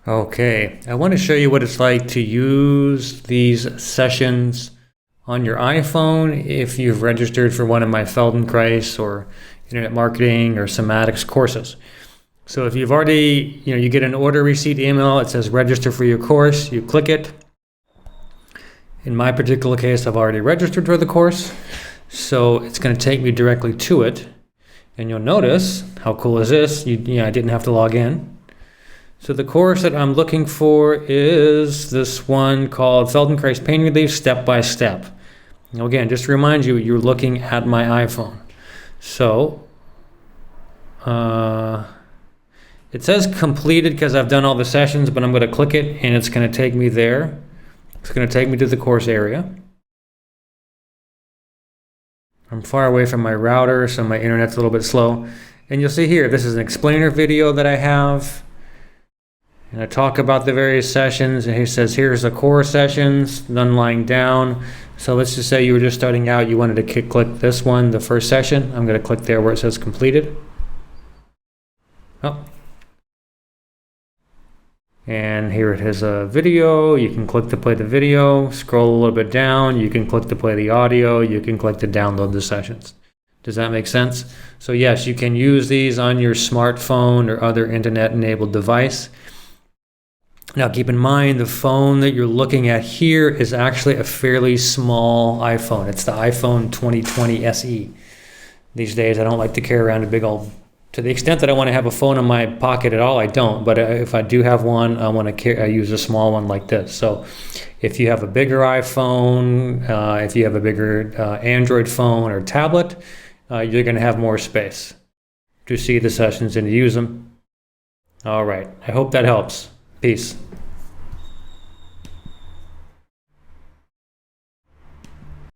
Okay, I want to show you what it's like to use these sessions on your iPhone if you've registered for one of my Feldenkrais or internet marketing or somatics courses. So if you've already, you get an order receipt email, it says register for your course, you click it. In my particular case, I've already registered for the course, so it's going to take me directly to it. And you'll notice, how cool is this? I didn't have to log in. So the course that I'm looking for is this one called Feldenkrais Pain Relief Step by Step. Now again, just to remind you, you're looking at my iPhone. So it says completed because I've done all the sessions, but I'm going to click it and it's going to take me there. It's going to take me to the course area. I'm far away from my router, so my internet's a little bit slow. And you'll see here, this is an explainer video that I have. And I talk about the various sessions, and he says, here's the core sessions, none lying down. So let's just say you were just starting out, you wanted to click this one, the first session. I'm going to click there where it says completed. Oh. And here it has a video. You can click to play the video, scroll a little bit down. You can click to play the audio. You can click to download the sessions. Does that make sense? So yes, you can use these on your smartphone or other internet-enabled device. Now keep in mind, the phone that you're looking at here is actually a fairly small iPhone. It's the iPhone 2020 SE. These days I don't like to carry around a big old, to the extent that I want to have a phone in my pocket at all, I don't. But if I do have one, I want to use a small one like this. So if you have a bigger iPhone, if you have a bigger Android phone or tablet, you're going to have more space to see the sessions and to use them. All right, I hope that helps. Peace.